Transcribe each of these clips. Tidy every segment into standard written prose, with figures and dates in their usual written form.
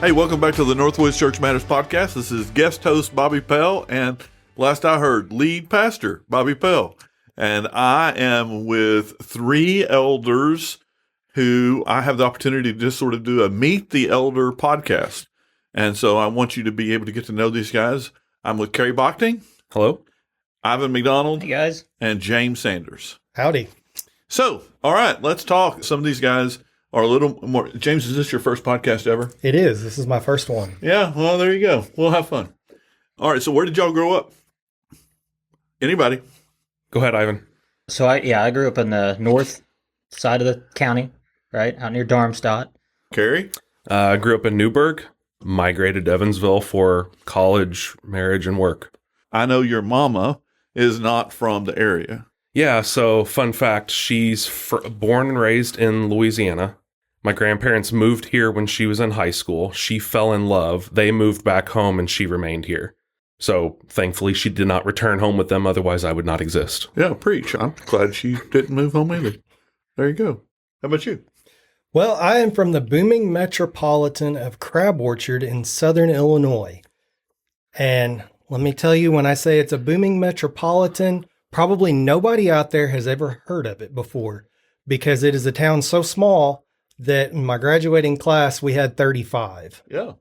Hey, welcome back to the NorthWoods Church Matters Podcast. This is guest host Bobby Pell and last I heard, lead pastor Bobby Pell. And I am with three elders who I have the opportunity to just sort of do a Meet the Elder podcast. And so I want you to be able to get to know these guys. I'm with Carey Bockting. Hello. Ivan McDonald. Hey, guys. And James Sanders. Howdy. So, all right, let's talk. Some of these guys are a little more. James, is this your first podcast ever? It is. This is my first one. Yeah, well, there you go. We'll have fun. All right, so where did y'all grow up? Anybody? Go ahead, Ivan. So I grew up in the north side of the county, right out near Darmstadt. Carey? I grew up in Newburgh, migrated to Evansville for college, marriage, and work. I know your mama is not from the area. Yeah, so fun fact, she's born and raised in Louisiana. My grandparents moved here when she was in high school. She fell in love. They moved back home and she remained here. So thankfully she did not return home with them. Otherwise I would not exist. Yeah, preach. I'm glad she didn't move home either. There you go. How about you? Well, I am from the booming metropolitan of Crab Orchard in southern Illinois. And let me tell you, when I say it's a booming metropolitan, probably nobody out there has ever heard of it before because it is a town so small that in my graduating class, we had 35. Yeah.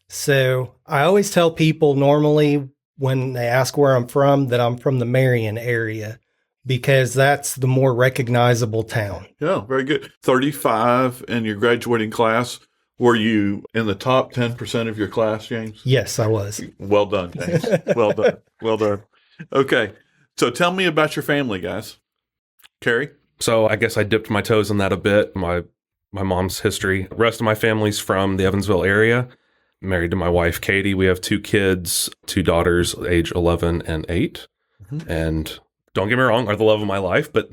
So I always tell people normally when they ask where I'm from that I'm from the Marion area because that's the more recognizable town. Yeah, very good. 35 in your graduating class. Were you in the top 10% of your class, James? Yes, I was. Well done, James. Well done. Well done. Okay. So tell me about your family, guys. Carey? So I guess I dipped my toes in that a bit. My mom's history. The rest of my family's from the Evansville area. Married to my wife, Katie. We have two kids, two daughters, age 11 and 8. Mm-hmm. And don't get me wrong, are the love of my life, but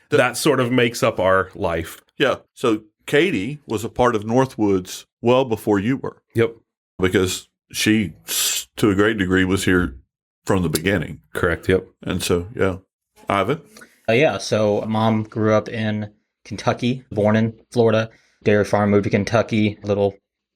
that sort of makes up our life. Yeah. So Katie was a part of NorthWoods well before you were. Yep. Because she, to a great degree, was here from the beginning. Correct. Yep. And so, yeah. Ivan? So mom grew up in Kentucky, born in Florida. Dairy farm, moved to Kentucky, little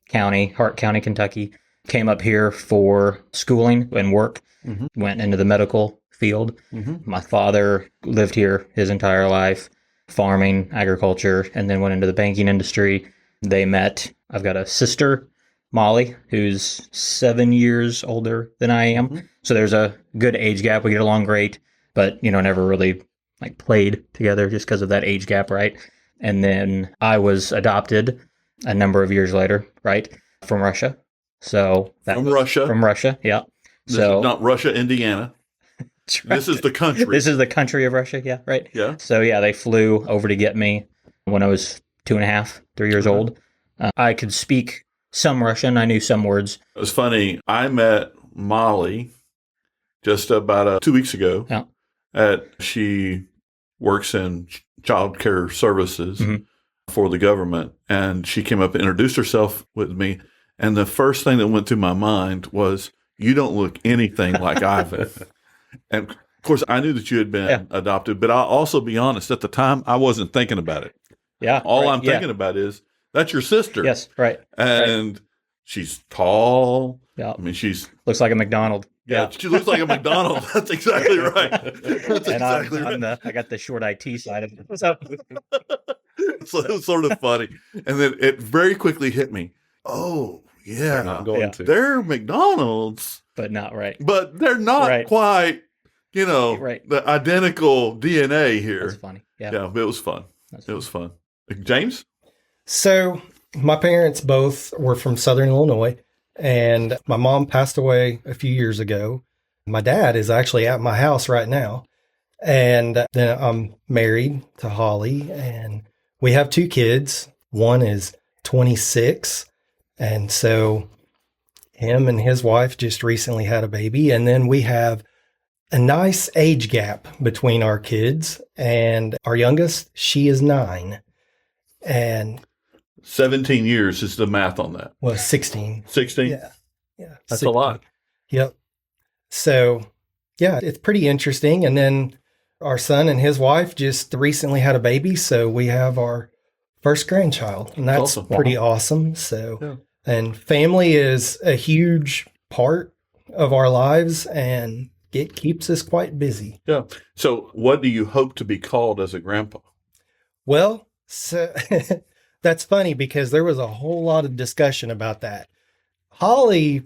county, Hart County, Kentucky. Came up here for schooling and work. Mm-hmm. Went into the medical field. Mm-hmm. My father lived here his entire life, farming, agriculture, and then went into the banking industry. They met. I've got a sister, Molly, who's 7 years older than I am. Mm-hmm. So there's a good age gap. We get along great, but, never really played together just because of that age gap, right? And then I was adopted a number of years later, right? From Russia. So From Russia, yeah. This is not Russia, Indiana. Right. This is the country. This is the country of Russia, yeah, right? Yeah. So yeah, they flew over to get me when I was 2.5, 3 years old. I could speak some Russian. I knew some words. It was funny. I met Molly just about 2 weeks ago. Yeah. She works in child care services mm-hmm. for the government. And she came up and introduced herself with me. And the first thing that went through my mind was, you don't look anything like Ivan. And of course, I knew that you had been adopted, but I'll also be honest, at the time, I wasn't thinking about it. Yeah. All I'm thinking about is, that's your sister. Yes, right. And she's tall. Yeah. I mean, looks like a McDonald. Yeah, she looks like a McDonald. That's exactly right. That's and exactly right. I got the short IT side of it. So. So it was sort of funny. And then it very quickly hit me. Oh, yeah. They're McDonald's. But not right. But they're not quite, the identical DNA here. That's funny. Yeah. Yeah, it was fun. It was fun. James? So my parents both were from southern Illinois. And my mom passed away a few years ago. My dad is actually at my house right now. And then I'm married to Holly, and we have 2 kids. One is 26. And so him and his wife just recently had a baby. And then we have a nice age gap between our kids. And our youngest, she is 9. And 17 years is the math on that. Well, 16. 16? Yeah. That's 16. A lot. Yep. So, yeah, it's pretty interesting. And then our son and his wife just recently had a baby. So we have our first grandchild, and that's pretty awesome. So And family is a huge part of our lives, and it keeps us quite busy. Yeah. So what do you hope to be called as a grandpa? Well, so that's funny because there was a whole lot of discussion about that. Holly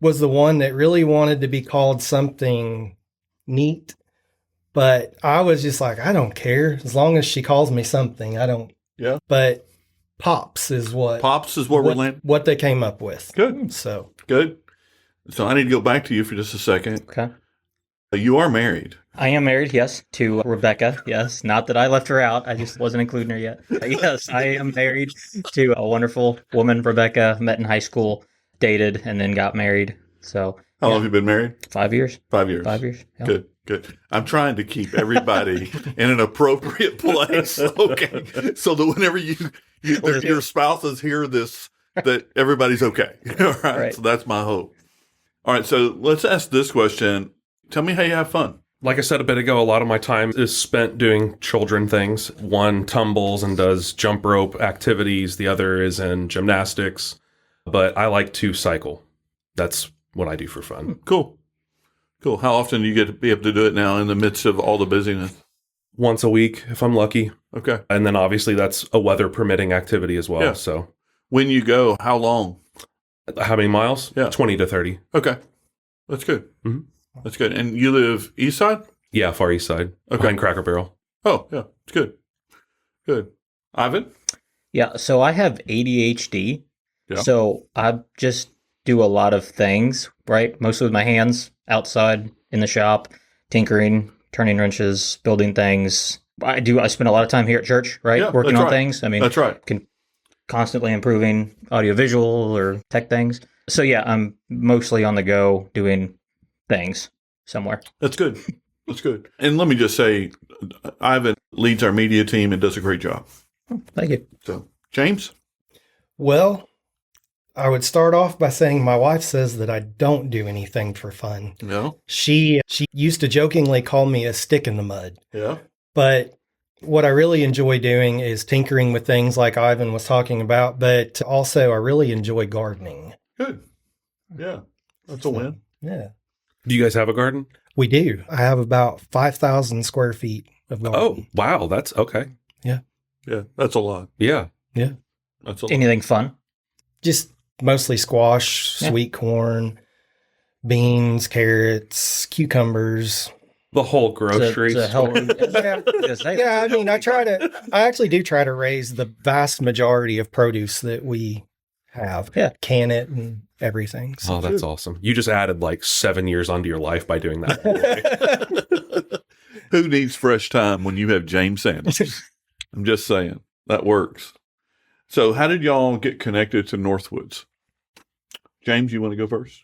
was the one that really wanted to be called something neat, but I was just like, I don't care as long as she calls me something. I don't. Yeah. But Pops is what we're landing. What they came up with. Good. So Good. So I need to go back to you for just a second. Okay. You are married. I am married, yes, to Rebecca. Yes. Not that I left her out. I just wasn't including her yet. But yes, I am married to a wonderful woman, Rebecca. Met in high school, dated, and then got married. So How long have you been married? 5 years. 5 years. 5 years. Yeah. Good. Good. I'm trying to keep everybody in an appropriate place. Okay. So that whenever your spouses hear this, that everybody's okay. All right. Right. So that's my hope. All right. So let's ask this question. Tell me how you have fun. Like I said a bit ago, a lot of my time is spent doing children things. One tumbles and does jump rope activities. The other is in gymnastics. But I like to cycle. That's what I do for fun. Cool. Cool. How often do you get to be able to do it now in the midst of all the busyness? Once a week, if I'm lucky. Okay. And then obviously that's a weather permitting activity as well. Yeah. So When you go, how long? how many miles? Yeah. 20 to 30. Okay. That's good. Mhm. That's good. And you live east side? Yeah, far east side. Okay. Behind Cracker Barrel. Oh, yeah. It's good. Good. Ivan? Yeah, so I have ADHD. Yeah. So I just do a lot of things, right? Mostly with my hands, outside, in the shop, tinkering, turning wrenches, building things. I spend a lot of time here at church, right? Yeah, Working that's on right. things. I mean, That's right. constantly improving audiovisual or tech things. So yeah, I'm mostly on the go doing things somewhere. That's good. That's good. And let me just say, Ivan leads our media team and does a great job. Thank you. So, James? Well, I would start off by saying my wife says that I don't do anything for fun. No? She used to jokingly call me a stick in the mud. Yeah. But what I really enjoy doing is tinkering with things like Ivan was talking about, but also I really enjoy gardening. Good. Yeah. That's a win. Yeah, Do you guys have a garden? we do. I have about 5,000 square feet of garden. Oh, wow. That's okay. Yeah. That's a lot. Yeah. That's a lot. Anything fun? Just mostly squash, Yeah. sweet corn, beans, carrots, cucumbers. The whole grocery To store. Yeah, I mean, I actually do try to raise the vast majority of produce that we have. Yeah. Can it and everything. So. Oh, that's awesome. You just added like 7 years onto your life by doing that. Who needs fresh time when you have James Sanders? I'm just saying. That works. So, how did y'all get connected to NorthWoods? James, you want to go first?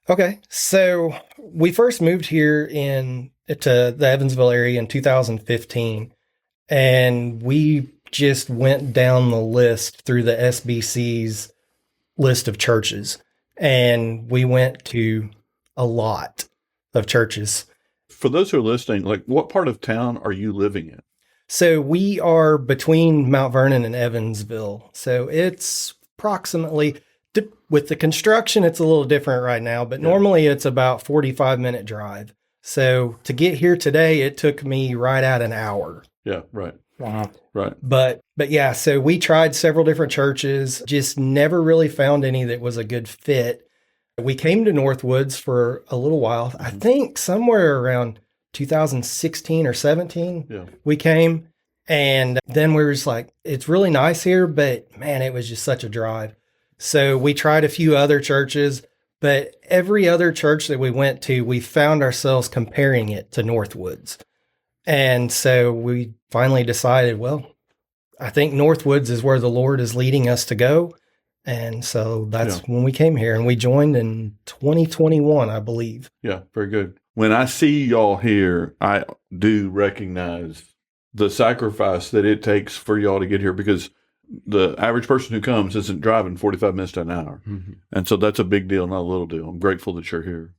Okay, so we first moved here to the Evansville area in 2015, and we just went down the list through the SBC's list of churches, and we went to a lot of churches. For those who are listening, like, what part of town are you living in? So we are between Mount Vernon and Evansville, so it's approximately, with the construction, it's a little different right now, but normally it's about 45-minute drive. So to get here today, it took me right at an hour. Yeah, right. Wow. Right. But yeah, so we tried several different churches, just never really found any that was a good fit. We came to NorthWoods for a little while. I think somewhere around 2016 or 17, Yeah. we came. And then we were just like, it's really nice here, but man, it was just such a drive. So we tried a few other churches, but every other church that we went to, we found ourselves comparing it to NorthWoods. And so we finally decided, well, I think NorthWoods is where the Lord is leading us to go. And so that's when we came here, and we joined in 2021, I believe. Yeah, very good. When I see y'all here, I do recognize the sacrifice that it takes for y'all to get here, because the average person who comes isn't driving 45 minutes to an hour. Mm-hmm. And so that's a big deal, not a little deal. I'm grateful that you're here.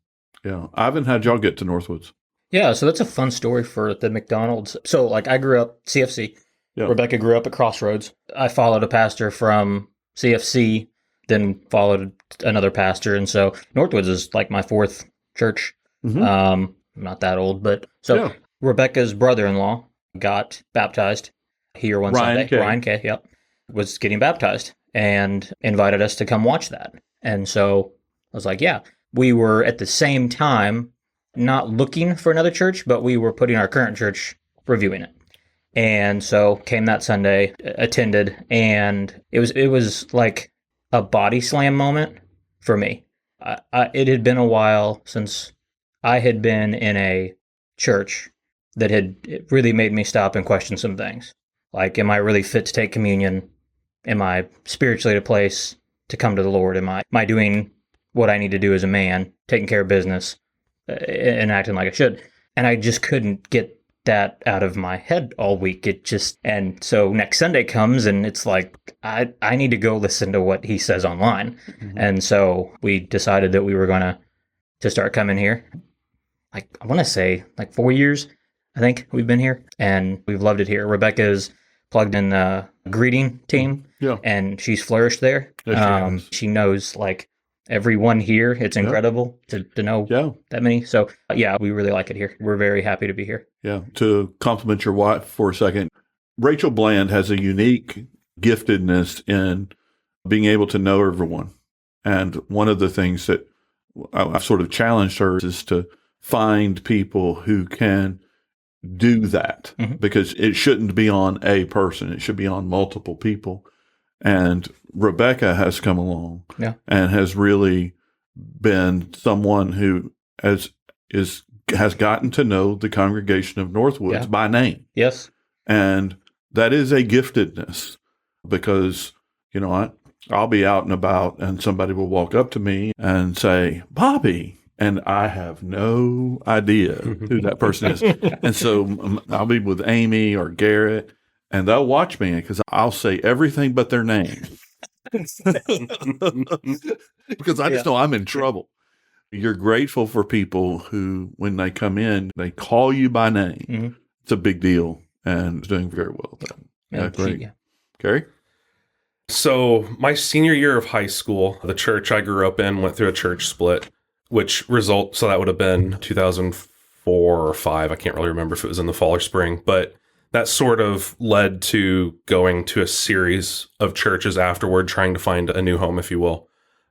Yeah. Ivan, how'd y'all get to NorthWoods? Yeah, so that's a fun story for the McDonald's. So, like, I grew up CFC. Yeah. Rebecca grew up at Crossroads. I followed a pastor from CFC, then followed another pastor. And so NorthWoods is like my fourth church. Mhm. I'm not that old, but so Yeah. Rebecca's brother-in-law got baptized here one Ryan Sunday. K. Ryan K. Yep, was getting baptized and invited us to come watch that. And so I was like, yeah, we were at the same time not looking for another church, but we were putting our current church, reviewing it. And so came that Sunday, attended, and it was like a body slam moment for me. It had been a while since I had been in a church that it really made me stop and question some things. Like, am I really fit to take communion? Am I spiritually at a place to come to the Lord? Am I doing what I need to do as a man, taking care of business, and acting like I should? And I just couldn't get that out of my head all week. And so next Sunday comes and it's like, I need to go listen to what he says online. Mhm. And so we decided that we were going to start coming here. Like, I want to say like 4 years, I think we've been here, and we've loved it here. Rebecca's plugged in the greeting team, Yeah. and she's flourished there. Yes, she has. She knows like everyone here. It's incredible to know Yeah. that many. So yeah, we really like it here. We're very happy to be here. Yeah. To compliment your wife for a second, Rachel Bland has a unique giftedness in being able to know everyone. And one of the things that I've sort of challenged her is to find people who can do that, Mhm. because it shouldn't be on a person. It should be on multiple people. And Rebecca has come along and has really been someone who has gotten to know the congregation of NorthWoods by name. Yes. And that is a giftedness, because, I'll be out and about and somebody will walk up to me and say, Bobby, and I have no idea who that person is. And so I'll be with Amy or Garrett, and they'll watch me because I'll say everything but their name. Because I just know I'm in trouble. You're grateful for people who, when they come in, they call you by name. Mm-hmm. It's a big deal, and it's doing very well. Yeah, great. Carey? So my senior year of high school, the church I grew up in went through a church split, so that would have been 2004 or 5. I can't really remember if it was in the fall or spring, but that sort of led to going to a series of churches afterward, trying to find a new home, if you will.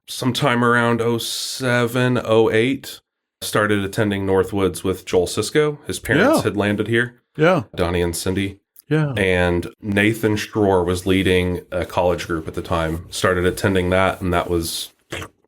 Sometime around 07, 08, started attending NorthWoods with Joel Sisko. His parents had landed here. Yeah. Donnie and Cindy. Yeah. And Nathan Schroer was leading a college group at the time. Started attending that, and that was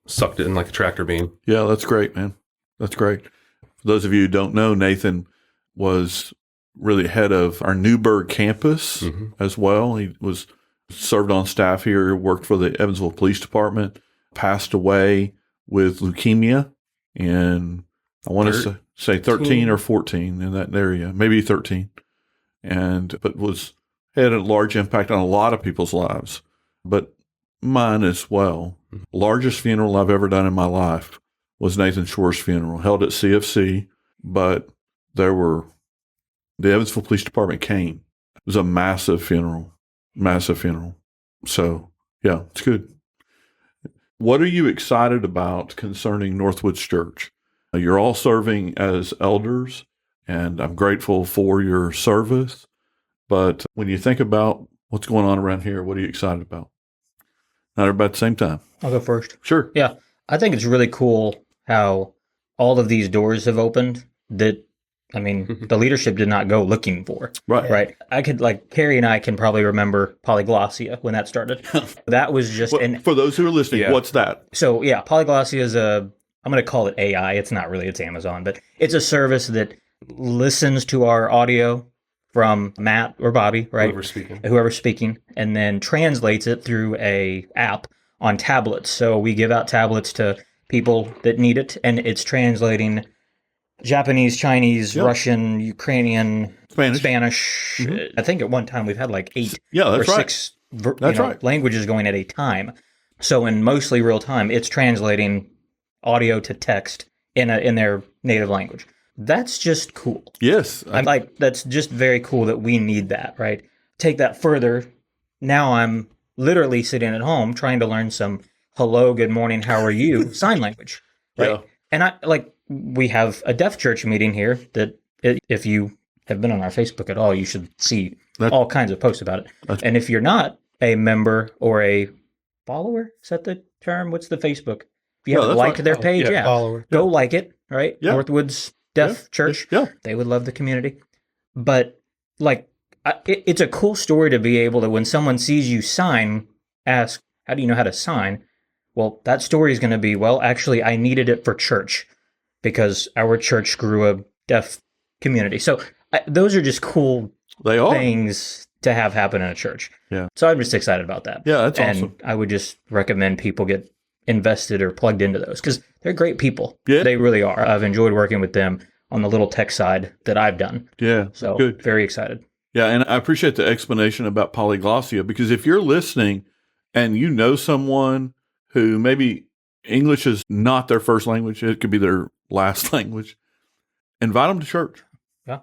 sucked it in like a tractor beam. Yeah, that's great, man. That's great. For those of you who don't know, Nathan was really head of our Newburgh campus as well. He was served on staff here, worked for the Evansville Police Department, passed away with leukemia in, I want to say 13 or 14, in that area, maybe 13. But had a large impact on a lot of people's lives, but mine as well. Largest funeral I've ever done in my life was Nathan Schroer's funeral, held at CFC, but the Evansville Police Department came. It was a massive funeral. So, yeah, it's good. What are you excited about concerning NorthWoods Church? You're all serving as elders, and I'm grateful for your service. But when you think about what's going on around here, what are you excited about? Not everybody at the same time. I'll go first. Sure. Yeah. I think it's really cool how all of these doors have opened that, the leadership did not go looking for. Right. I could, Carey and I can probably remember polyglossia when that started. That was just... for those who are listening, what's that? So, yeah, polyglossia is I'm going to call it AI. It's not really, it's Amazon, but it's a service that listens to our audio from Matt or Bobby, right? Whoever's speaking, and then translates it through a app on tablets. So we give out tablets to people that need it, and it's translating Japanese, Chinese, Russian, Ukrainian, Spanish. I think at one time we've had 8 or 6 languages going at a time. So in mostly real time, it's translating audio to text in their native language. That's just cool. Yes. That's just very cool that we need that, right? Take that further. Now I'm literally sitting at home trying to learn some hello, good morning, how are you sign language, right? Yeah. And we have a deaf church meeting here that if you have been on our Facebook at all, you should see all kinds of posts about it. And if you're not a member or a follower, is that the term? What's the Facebook? If you haven't liked their page, Follower. go like it, right? Yeah. NorthWoods Deaf Church. Yeah. They would love the community. But it's a cool story to be able to, when someone sees you sign, ask, how do you know how to sign? Well, that story is going to be, well, actually, I needed it for church because our church grew a deaf community. So those are just cool things to have happen in a church. Yeah. So I'm just excited about that. Yeah, that's and awesome. I would just recommend people get invested or plugged into those because they're great people. Yeah. They really are. I've enjoyed working with them on the little tech side that I've done. Yeah. So good. Very excited. Yeah, and I appreciate the explanation about polyglossia because if you're listening and you know someone who maybe English is not their first language, it could be their last language, invite them to church. Yeah.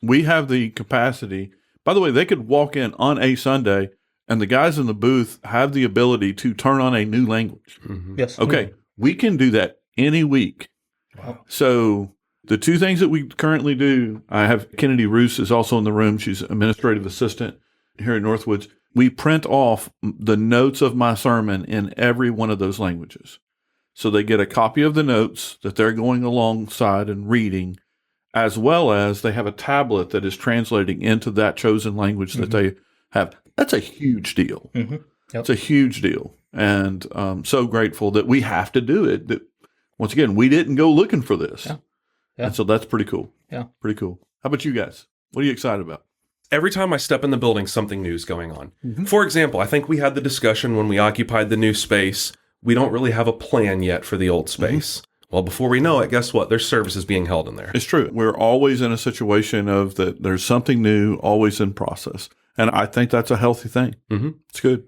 We have the capacity. By the way, they could walk in on a Sunday and the guys in the booth have the ability to turn on a new language. Mm-hmm. Yes. Okay, we can do that any week. Wow. So the two things that we currently do, I have Kennedy Roos is also in the room. She's administrative assistant here at NorthWoods. We print off the notes of my sermon in every one of those languages. So they get a copy of the notes that they're going alongside and reading, as well as they have a tablet that is translating into that chosen language that they have. That's a huge deal. Mm-hmm. Yep. It's a huge deal. And so grateful that we have to do it. That, once again, we didn't go looking for this. Yeah. Yeah. And so that's pretty cool. Yeah. Pretty cool. How about you guys? What are you excited about? Every time I step in the building, something new is going on. Mm-hmm. For example, I think we had the discussion when we occupied the new space. We don't really have a plan yet for the old space. Well, before we know it, guess what? There's services being held in there. It's true. We're always in a situation of that there's something new, always in process. And I think that's a healthy thing. Mm-hmm. It's good.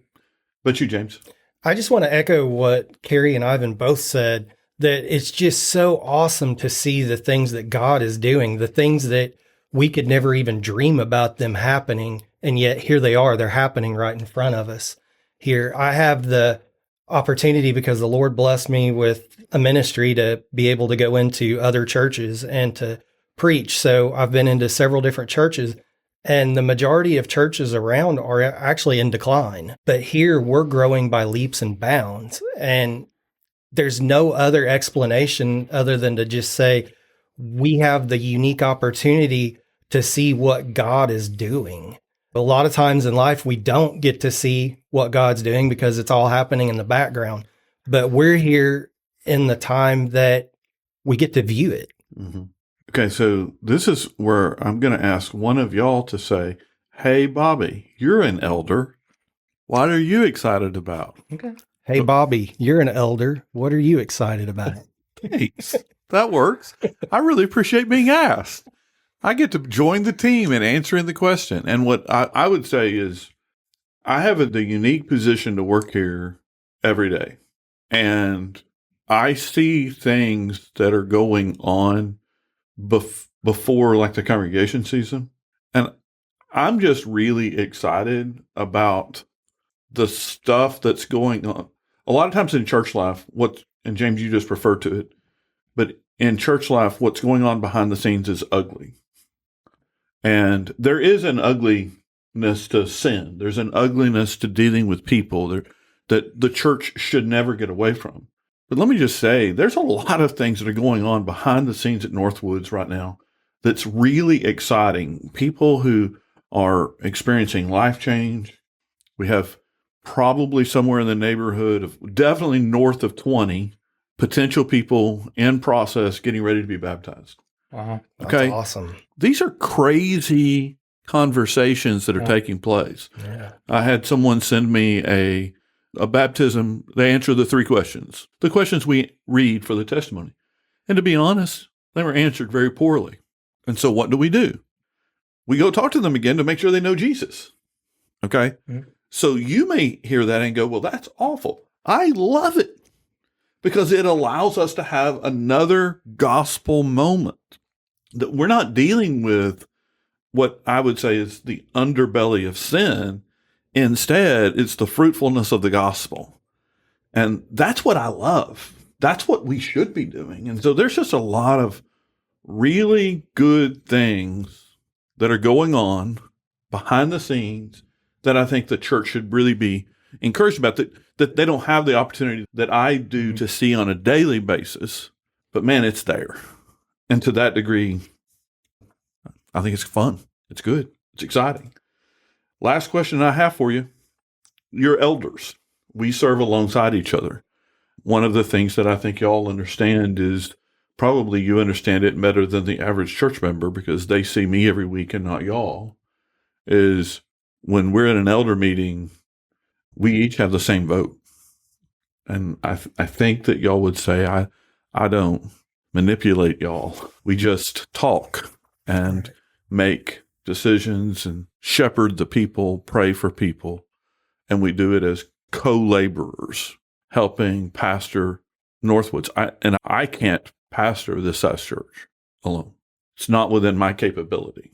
But you, James? I just want to echo what Carey and Ivan both said, that it's just so awesome to see the things that God is doing, the things that we could never even dream about them happening. And yet here they are, they're happening right in front of us here. I have the opportunity because the Lord blessed me with a ministry to be able to go into other churches and to preach. So I've been into several different churches and the majority of churches around are actually in decline. But here we're growing by leaps and bounds. And there's no other explanation other than to just say, we have the unique opportunity to see what God is doing. A lot of times in life, we don't get to see what God's doing because it's all happening in the background. But we're here in the time that we get to view it. Mm-hmm. Okay, so this is where I'm going to ask one of y'all to say, hey, Bobby, you're an elder. What are you excited about? Okay. Hey, Bobby, you're an elder. What are you excited about? Thanks. That works. I really appreciate being asked. I get to join the team in answering the question. And what I would say is I have the unique position to work here every day. And I see things that are going on before like the congregation season. And I'm just really excited about the stuff that's going on. A lot of times in church life, and James, you just referred to it, but in church life, what's going on behind the scenes is ugly. And there is an ugliness to sin. There's an ugliness to dealing with people that the church should never get away from. But let me just say, there's a lot of things that are going on behind the scenes at NorthWoods right now that's really exciting. People who are experiencing life change. We have probably somewhere in the neighborhood of definitely north of 20 potential people in process getting ready to be baptized. Wow. That's Okay. awesome. These are crazy conversations that are taking place. Yeah. I had someone send me a baptism. They answer the 3 questions, the questions we read for the testimony. And to be honest, they were answered very poorly. And so what do? We go talk to them again to make sure they know Jesus. Okay. Mm-hmm. So you may hear that and go, well, that's awful. I love it because it allows us to have another gospel moment that we're not dealing with what I would say is the underbelly of sin. Instead, it's the fruitfulness of the gospel. And that's what I love. That's what we should be doing. And so there's just a lot of really good things that are going on behind the scenes that I think the church should really be encouraged about, that they don't have the opportunity that I do to see on a daily basis. But man, it's there. And to that degree, I think it's fun. It's good. It's exciting. Last question I have for you. Your elders. We serve alongside each other. One of the things that I think y'all understand is probably you understand it better than the average church member because they see me every week and not y'all, is when we're in an elder meeting, we each have the same vote. And I think that y'all would say, I don't manipulate y'all. We just talk and make decisions and shepherd the people, pray for people. And we do it as co-laborers, helping pastor NorthWoods. I can't pastor this size church alone. It's not within my capability.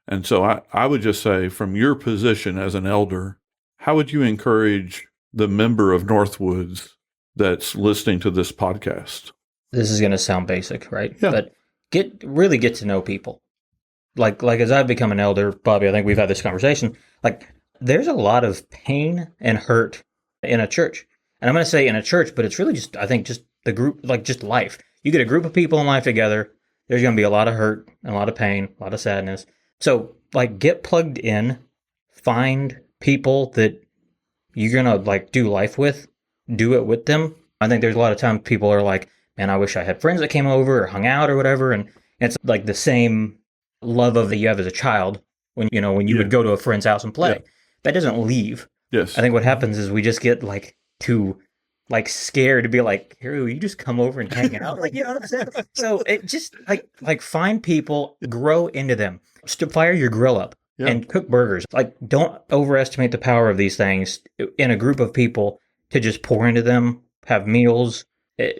And so I would just say, from your position as an elder, how would you encourage the member of NorthWoods that's listening to this podcast? This is going to sound basic, right? Yeah. But really get to know people. Like as I've become an elder, Bobby, I think we've had this conversation. Like, there's a lot of pain and hurt in a church. And I'm going to say in a church, but it's really just, I think, just the group, like just life. You get a group of people in life together, there's going to be a lot of hurt and a lot of pain, a lot of sadness. So, like, get plugged in, find people that you're going to, like, do life with, do it with them. I think there's a lot of times people are like, man, I wish I had friends that came over or hung out or whatever. And it's like the same love of that you have as a child when you would go to a friend's house and play. Yeah. That doesn't leave. Yes. I think what happens is we just get like too scared to be like, here, will you just come over and hang out? Like, you know what I'm saying? So it just like find people, grow into them. Just fire your grill up and cook burgers. Like, don't overestimate the power of these things in a group of people to just pour into them, have meals,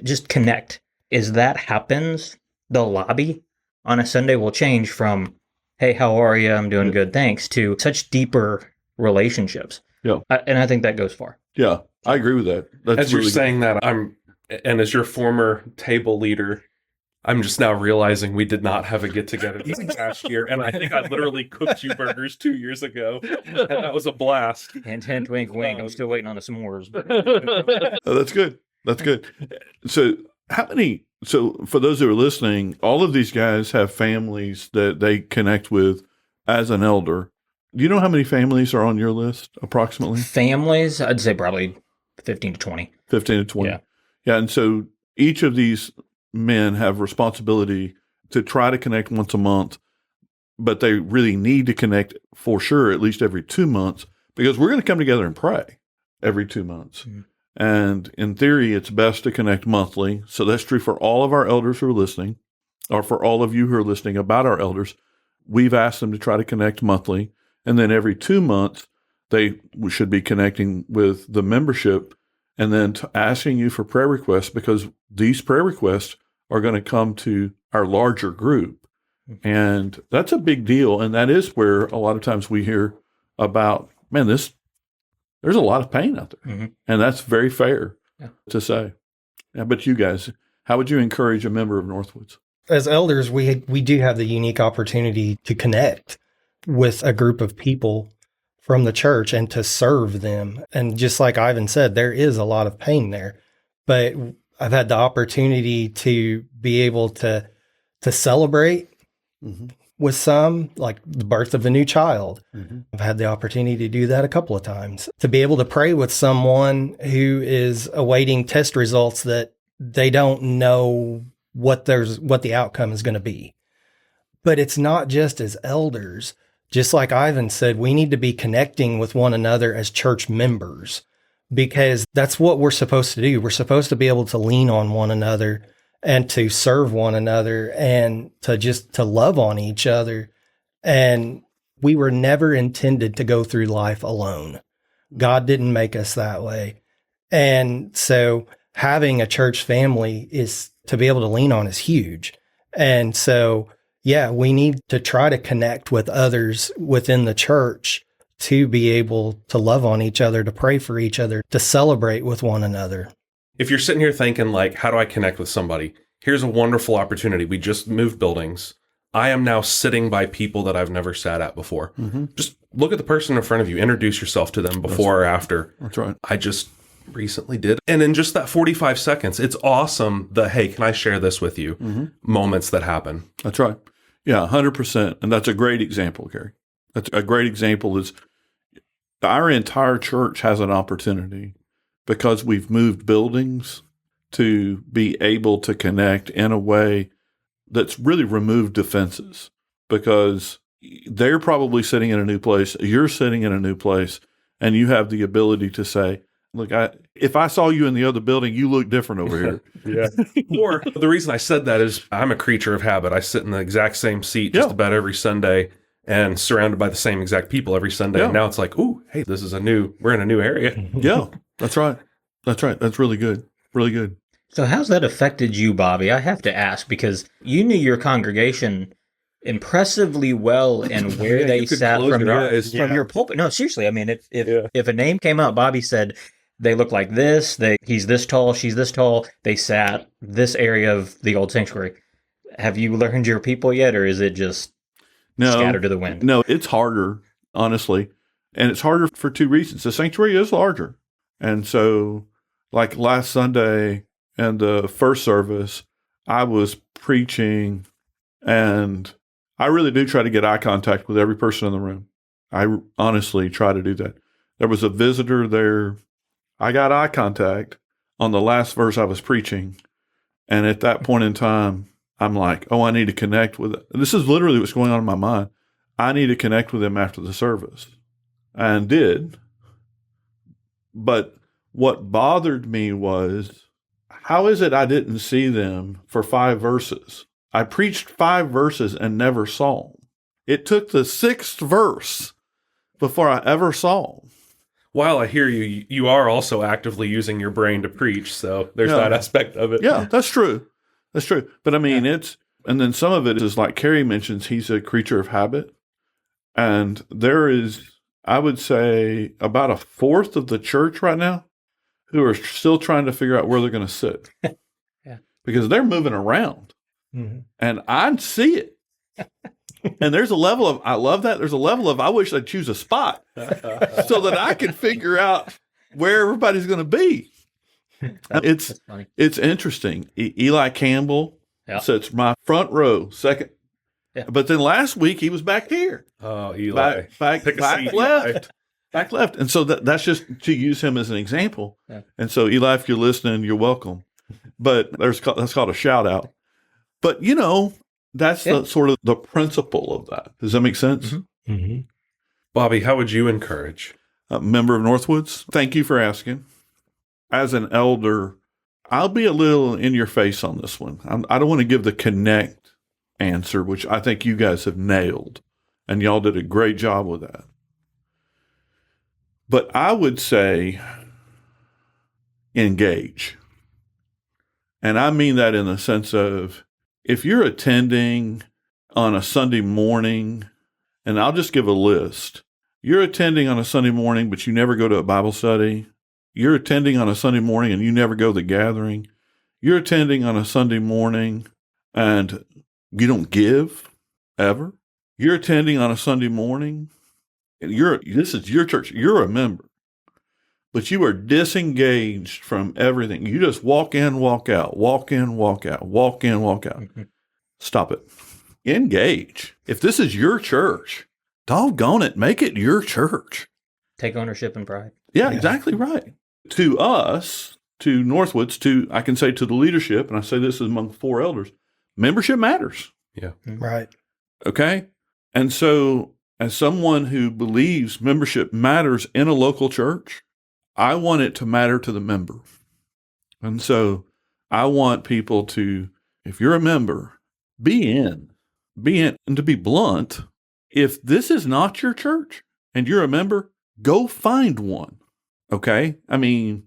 just connect. As that happens, the lobby on a Sunday will change from, hey, how are you? I'm doing good, thanks, to such deeper relationships. Yeah. And I think that goes far. Yeah, I agree with that. That's as you're saying that, and as your former table leader, I'm just now realizing we did not have a get-together this past year, and I think I literally cooked you burgers 2 years ago, and that was a blast. Hint, hint, wink, wink. I'm still waiting on the s'mores. Oh, that's good. That's good. So for those who are listening, all of these guys have families that they connect with as an elder. Do you know how many families are on your list, approximately? Families, I'd say probably 15 to 20. 15 to 20. Yeah. Yeah, and so each of these men have responsibility to try to connect once a month, but they really need to connect for sure at least every 2 months, because we're going to come together and pray every 2 months. Mm-hmm. And in theory, it's best to connect monthly. So that's true for all of our elders who are listening, or for all of you who are listening about our elders. We've asked them to try to connect monthly. And then every 2 months, they should be connecting with the membership and then asking you for prayer requests, because these prayer requests are going to come to our larger group. And that's a big deal. And that is where a lot of times we hear about, man, there's a lot of pain out there. Mm-hmm. And that's very fair to say. Yeah, but you guys, how would you encourage a member of NorthWoods? As elders, we do have the unique opportunity to connect with a group of people from the church and to serve them. And just like Ivan said, there is a lot of pain there. But I've had the opportunity to be able to celebrate with some, like the birth of a new child. Mm-hmm. I've had the opportunity to do that a couple of times. To be able to pray with someone who is awaiting test results that they don't know what the outcome is going to be. But it's not just as elders. Just like Ivan said, we need to be connecting with one another as church members, because that's what we're supposed to do. We're supposed to be able to lean on one another and to serve one another and to love on each other. And we were never intended to go through life alone. God didn't make us that way. And so having a church family is to be able to lean on is huge. And so, yeah, we need to try to connect with others within the church to be able to love on each other, to pray for each other, to celebrate with one another. If you're sitting here thinking, like, how do I connect with somebody? Here's a wonderful opportunity. We just moved buildings. I am now sitting by people that I've never sat at before. Just look at the person in front of you. Introduce yourself to them before or after. That's right. I just recently did. And in just that 45 seconds, it's awesome hey, can I share this with you? Moments that happen. That's right. Yeah, 100%. And that's a great example, Carey. That's a great example is our entire church has an opportunity because we've moved buildings to be able to connect in a way that's really removed defenses, because they're probably sitting in a new place, you're sitting in a new place, and you have the ability to say, look, if I saw you in the other building, you look different over here. Yeah. Or the reason I said that is I'm a creature of habit. I sit in the exact same seat just about every Sunday and surrounded by the same exact people every Sunday. Yeah. And now it's like, ooh, hey, we're in a new area. Yeah, that's right. That's right. That's really good. Really good. So how's that affected you, Bobby? I have to ask, because you knew your congregation impressively well and where they sat from your pulpit. No, seriously. I mean, if a name came out, Bobby said they look like this, he's this tall, she's this tall, they sat this area of the old sanctuary. Have you learned your people yet, or is it just scattered to the wind? No, it's harder, honestly. And it's harder for two reasons. The sanctuary is larger. And so, like last Sunday and the first service, I was preaching, and I really do try to get eye contact with every person in the room. I honestly try to do that. There was a visitor there. I got eye contact on the last verse I was preaching. And at that point in time, I'm like, oh, I need to connect with it. This is literally what's going on in my mind. I need to connect with them after the service. And did. But what bothered me was, how is it I didn't see them for 5 verses? I preached 5 verses and never saw them. It took the 6th verse before I ever saw them. While I hear you, you are also actively using your brain to preach. So there's that aspect of it. Yeah, that's true. That's true. But I mean, and then some of it is like Carey mentions, he's a creature of habit. And there is, I would say, about 1/4 of the church right now who are still trying to figure out where they're going to sit. Because they're moving around. And I see it. And there's a level of, I love that. There's a level of, I wish I'd choose a spot so that I can figure out where everybody's going to be. It's interesting. Eli Campbell sits my front row, second. Yeah. But then last week he was back here. Oh, Eli. Back left. Back left. And so that's just to use him as an example. Yeah. And so, Eli, if you're listening, you're welcome. But that's called a shout out. But, that's the sort of the principle of that. Does that make sense? Bobby, how would you encourage? A member of NorthWoods, thank you for asking. As an elder, I'll be a little in your face on this one. I don't want to give the connect answer, which I think you guys have nailed. And y'all did a great job with that. But I would say engage. And I mean that in the sense of, if you're attending on a Sunday morning, and I'll just give a list. You're attending on a Sunday morning, but you never go to a Bible study. You're attending on a Sunday morning and you never go to the gathering. You're attending on a Sunday morning and you don't give ever. You're attending on a Sunday morning and this is your church. You're a member, but you are disengaged from everything. You just walk in, walk out, walk in, walk out, walk in, walk out. Stop it. Engage. If this is your church, doggone it, make it your church. Take ownership and pride. Yeah, exactly right. To us, to NorthWoods, I can say to the leadership, and I say this among 4 elders, membership matters. Yeah. Right. Okay? And so, as someone who believes membership matters in a local church, I want it to matter to the member. And so, I want people to, if you're a member, be in. And to be blunt, if this is not your church and you're a member, go find one. Okay? I mean,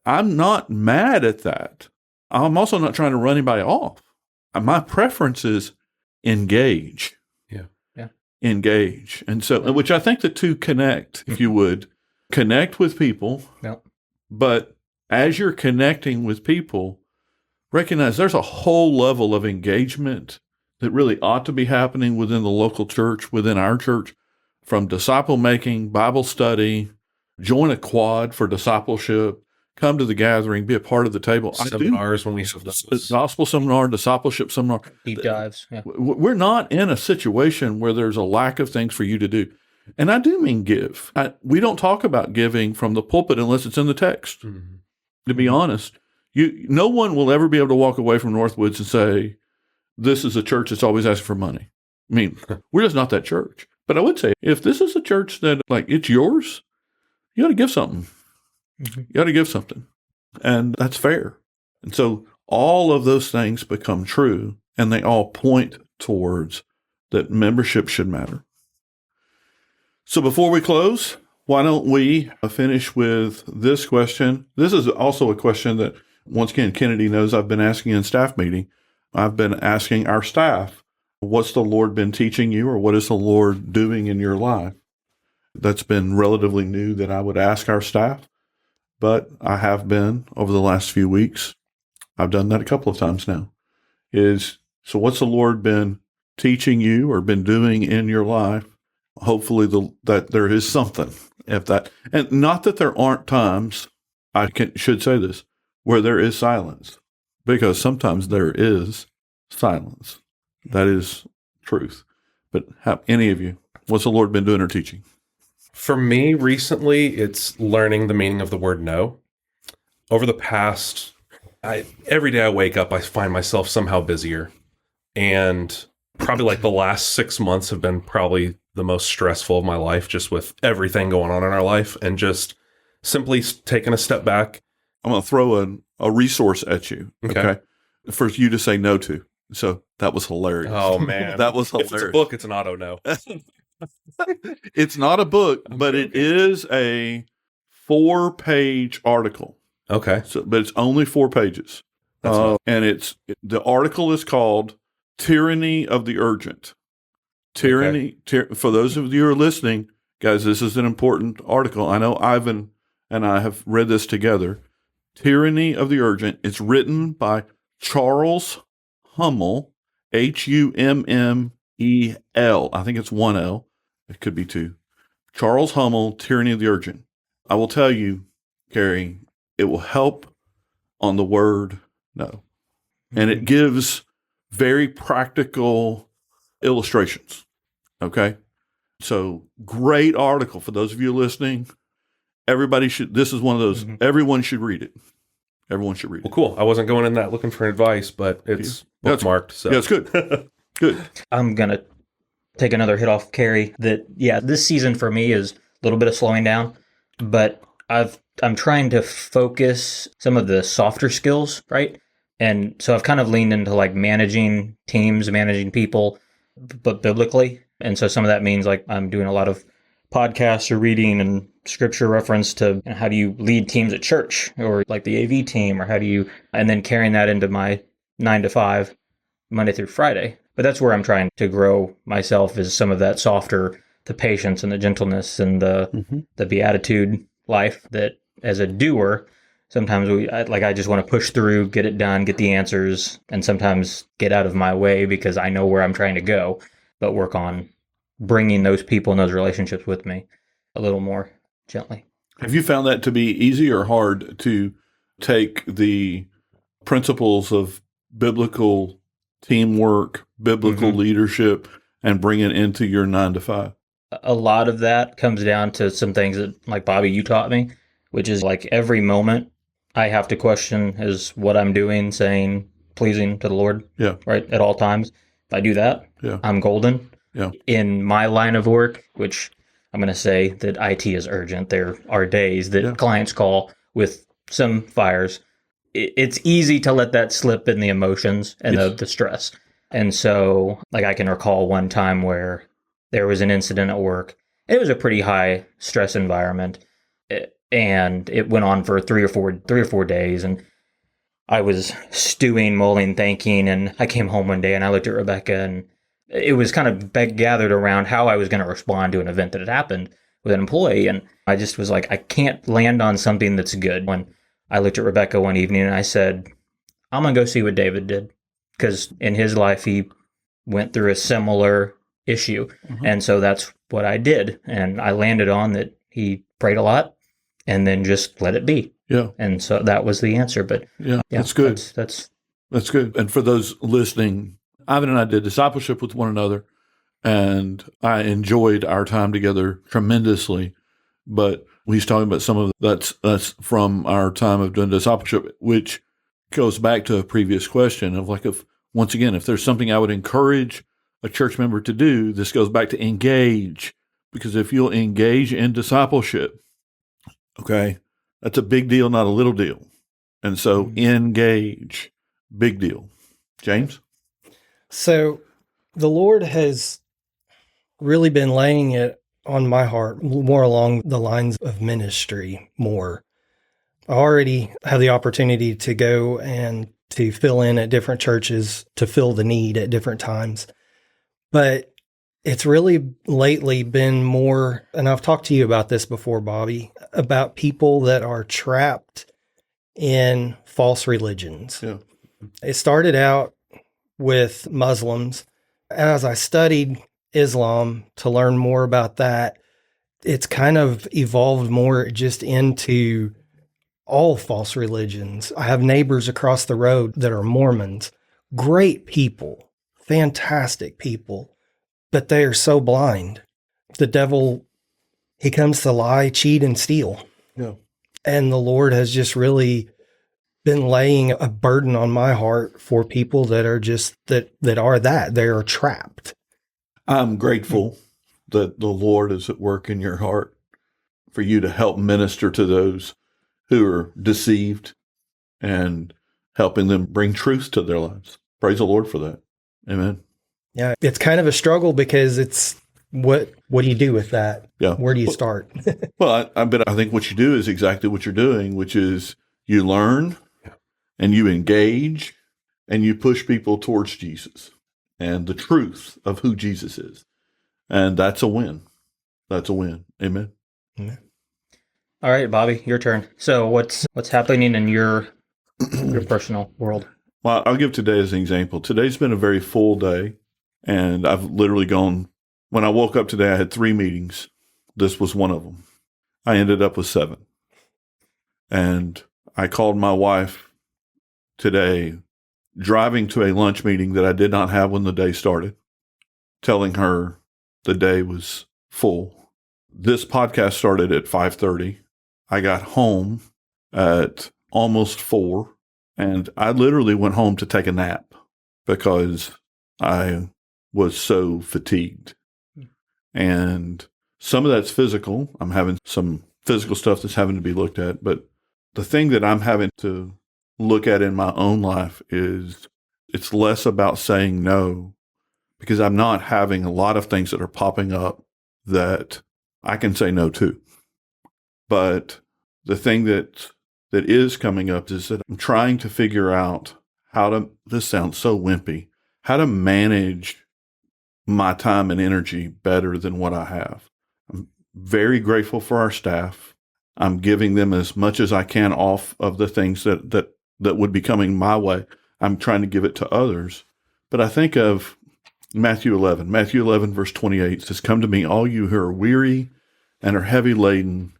I'm not mad at that. I'm also not trying to run anybody off. My preference is engage. Yeah. engage. And so, which I think the two connect, if you would, connect with people. Yep. But as you're connecting with people, recognize there's a whole level of engagement that really ought to be happening within the local church, within our church, from disciple making, Bible study, join a quad for discipleship, come to the gathering, be a part of the table. Seminars when we have those. Gospel seminar, discipleship seminar. Deep dives. Yeah. We're not in a situation where there's a lack of things for you to do. And I do mean give. We don't talk about giving from the pulpit unless it's in the text. Mm-hmm. To be honest, no one will ever be able to walk away from NorthWoods and say, this is a church that's always asking for money. I mean, we're just not that church. But I would say, if this is a church that, like, it's yours, you got to give something. Mm-hmm. You got to give something. And that's fair. And so all of those things become true, and they all point towards that membership should matter. So before we close, why don't we finish with this question? This is also a question that, once again, Kennedy knows I've been asking in staff meeting. I've been asking our staff, what's the Lord been teaching you, or what is the Lord doing in your life? That's been relatively new that I would ask our staff, but I have been over the last few weeks. I've done that a couple of times now. So what's the Lord been teaching you or been doing in your life? Hopefully that there is something. And not that there aren't times, should say this, where there is silence, because sometimes there is silence. That is truth. But have any of you, what's the Lord been doing or teaching? For me, recently, it's learning the meaning of the word no. Over the past, every day I wake up, I find myself somehow busier. And probably like the last 6 months have been probably the most stressful of my life, just with everything going on in our life, and just simply taking a step back. I'm going to throw a resource at you, okay, for you to say no to. So that was hilarious. Oh, man. That was hilarious. If it's a book, it's an auto no. It's not a book, but it is a 4-page article. Okay. But it's only 4 pages. And the article is called Tyranny of the Urgent. For those of you who are listening, guys, this is an important article. I know Ivan and I have read this together. Tyranny of the Urgent. It's written by Charles Hummel, Hummel. I think it's 1 L. It could be 2. Charles Hummel, Tyranny of the Urgent. I will tell you, Carey, it will help on the word no. And it gives very practical illustrations. Okay? So great article for those of you listening. This is one of those, everyone should read it. Everyone should read it. Well, cool. I wasn't going in that looking for advice, but it's bookmarked. So. Yeah, it's good. Good. I'm going to take another hit off Carey this season for me is a little bit of slowing down, but I'm trying to focus some of the softer skills, right? And so I've kind of leaned into like managing teams, managing people, but biblically. And so some of that means like I'm doing a lot of podcasts or reading and scripture reference to how do you lead teams at church, or like the AV team, or and then carrying that into my 9 to 5 Monday through Friday. But that's where I'm trying to grow myself, is some of that softer, the patience and the gentleness and the beatitude life that as a doer, sometimes I just want to push through, get it done, get the answers, and sometimes get out of my way because I know where I'm trying to go, but work on bringing those people and those relationships with me a little more gently. Have you found that to be easy or hard to take the principles of biblical teamwork, biblical leadership, and bring it into your 9 to 5? A lot of that comes down to some things that, like Bobby, you taught me, which is like every moment I have to question, is what I'm doing, saying, pleasing to the Lord, right, at all times. If I do that, I'm golden. Yeah. In my line of work, which I'm going to say that IT is urgent. There are days that clients call with some fires. It's easy to let that slip in the emotions and the stress. And so, like, I can recall one time where there was an incident at work. It was a pretty high stress environment, and it went on for three or four days. And I was stewing, mulling, thinking, and I came home one day and I looked at Rebecca and it was kind of gathered around how I was going to respond to an event that had happened with an employee. And I just was like, I can't land on something that's good. When I looked at Rebecca one evening and I said, I'm going to go see what David did. Because in his life, he went through a similar issue. And so that's what I did. And I landed on that he prayed a lot and then just let it be. Yeah. And so that was the answer. But yeah, that's good. That's good. And for those listening, Ivan and I did discipleship with one another, and I enjoyed our time together tremendously. But he's talking about some of that's from our time of doing discipleship, which goes back to a previous question of like, if there's something I would encourage a church member to do, this goes back to engage. Because if you'll engage in discipleship, okay, that's a big deal, not a little deal. And so engage, big deal. James? So the Lord has really been laying it on my heart more along the lines of ministry more. I already have the opportunity to go and to fill in at different churches to fill the need at different times. But it's really lately been more, and I've talked to you about this before, Bobby, about people that are trapped in false religions. Yeah. It started out with Muslims. As I studied Islam to learn more about that, it's kind of evolved more just into all false religions. I have neighbors across the road that are Mormons, great people, fantastic people, but they are so blind. The devil, he comes to lie, cheat, and steal. Yeah. And the Lord has just really been laying a burden on my heart for people that are just, that they are trapped. I'm grateful that the Lord is at work in your heart for you to help minister to those who are deceived and helping them bring truth to their lives. Praise the Lord for that. Amen. Yeah, it's kind of a struggle because it's what do you do with that? Yeah. Where do you start? Well, I think what you do is exactly what you're doing, which is you learn and you engage and you push people towards Jesus and the truth of who Jesus is. And that's a win. That's a win. Amen. Amen. All right, Bobby, your turn. So what's happening in your personal world? Well, I'll give today as an example. Today's been a very full day, and I've literally gone, when I woke up today, I had 3 meetings. This was one of them. I ended up with 7. And I called my wife today, driving to a lunch meeting that I did not have when the day started, telling her the day was full. This podcast started at 5:30. I got home at almost 4, and I literally went home to take a nap because I was so fatigued. And some of that's physical. I'm having some physical stuff that's having to be looked at, but the thing that I'm having to look at in my own life is it's less about saying no, because I'm not having a lot of things that are popping up that I can say no to. But the thing that is coming up is that I'm trying to figure out how to, this sounds so wimpy, how to manage my time and energy better than what I have. I'm very grateful for our staff. I'm giving them as much as I can off of the things that would be coming my way. I'm trying to give it to others. But I think of Matthew 11 verse 28 says, "Come to me, all you who are weary and are heavy laden."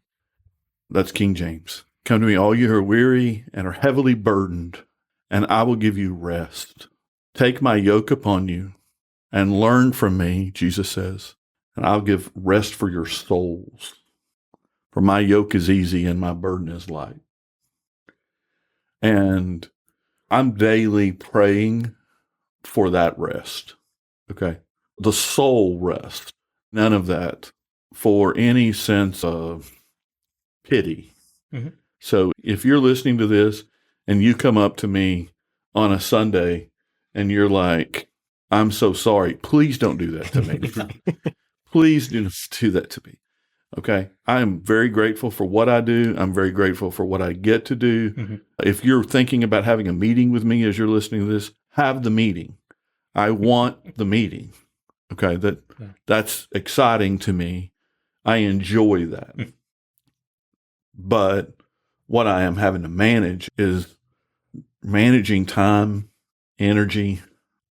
That's King James. "Come to me, all you who are weary and are heavily burdened, and I will give you rest. Take my yoke upon you and learn from me," Jesus says, "and I'll give rest for your souls. For my yoke is easy and my burden is light." And I'm daily praying for that rest. Okay. The soul rest. None of that for any sense of pity. Mm-hmm. So if you're listening to this and you come up to me on a Sunday and you're like, "I'm so sorry," please don't do that to me. Please do not do that to me. Okay. I am very grateful for what I do. I'm very grateful for what I get to do. Mm-hmm. If you're thinking about having a meeting with me as you're listening to this, have the meeting. I want the meeting. Okay, that's exciting to me. I enjoy that. But what I am having to manage is managing time, energy,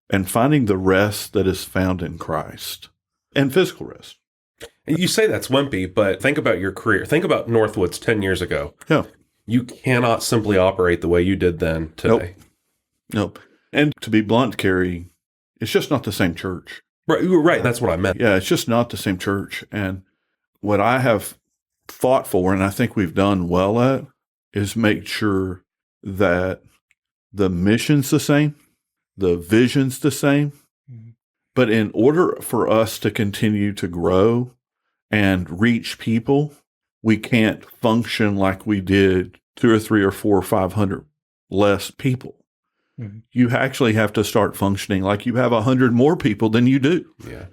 and finding the rest that is found in Christ and physical rest. And you say that's wimpy, but think about your career. Think about NorthWoods 10 years ago. Yeah. You cannot simply operate the way you did then today. Nope. And to be blunt, Carey, it's just not the same church. Right. That's what I meant. Yeah, it's just not the same church. And what I have fought for, and I think we've done well at, is make sure that the mission's the same, the vision's the same. Mm-hmm. But in order for us to continue to grow and reach people, we can't function like we did 2 or 3 or 4 or 500 less people. Mm-hmm. You actually have to start functioning like you have 100 more people than you do. Yeah.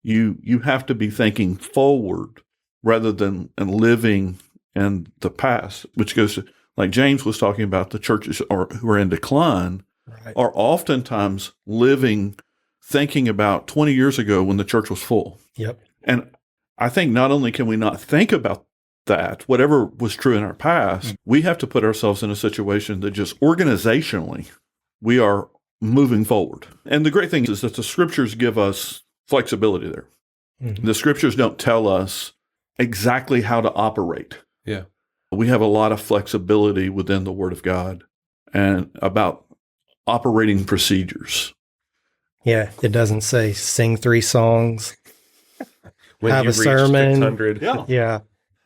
You have to be thinking forward rather than living in the past, which goes to, like James was talking about, the churches who are in decline are oftentimes thinking about 20 years ago when the church was full. Yep. And I think not only can we not think about that, whatever was true in our past, we have to put ourselves in a situation that just organizationally, we are moving forward. And the great thing is that the scriptures give us flexibility there. Mm-hmm. The scriptures don't tell us exactly how to operate. Yeah. We have a lot of flexibility within the Word of God and about operating procedures. Yeah, it doesn't say sing 3 songs, when have you a sermon. 600. Yeah.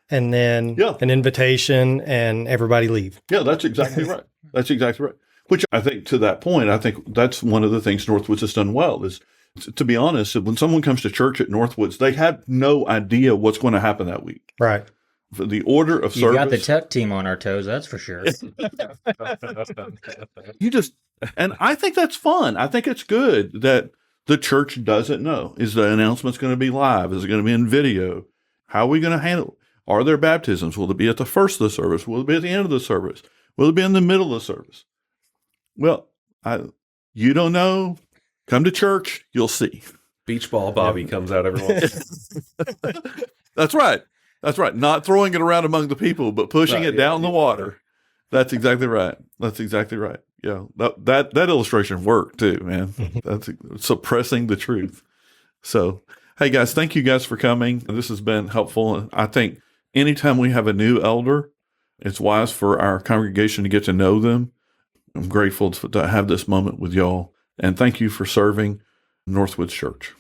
And then an invitation and everybody leave. Yeah, that's exactly right. That's exactly right. Which I think, to that point, I think that's one of the things NorthWoods has done well is, to be honest, when someone comes to church at NorthWoods, they have no idea what's going to happen that week. Right. For the order of You service. got the tech team on our toes, that's for sure. And I think that's fun. I think it's good that the church doesn't know. Is the announcement going to be live? Is it going to be in video? How are we going to handle it? Are there baptisms? Will it be at the first of the service? Will it be at the end of the service? Will it be in the middle of the service? Well, you don't know. Come to church, you'll see. Beach ball Bobby comes out every once. That's right. That's right. Not throwing it around among the people, but pushing it down the water. That's exactly right. That's exactly right. Yeah. That illustration worked too, man. That's suppressing the truth. So, hey guys, thank you guys for coming. This has been helpful. I think anytime we have a new elder, it's wise for our congregation to get to know them. I'm grateful to have this moment with y'all. And thank you for serving NorthWoods Church.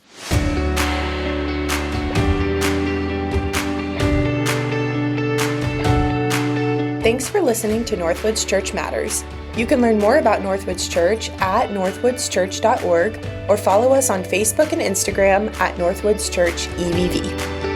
Thanks for listening to NorthWoods Church Matters. You can learn more about NorthWoods Church at northwoodschurch.org or follow us on Facebook and Instagram at NorthWoods Church EVV.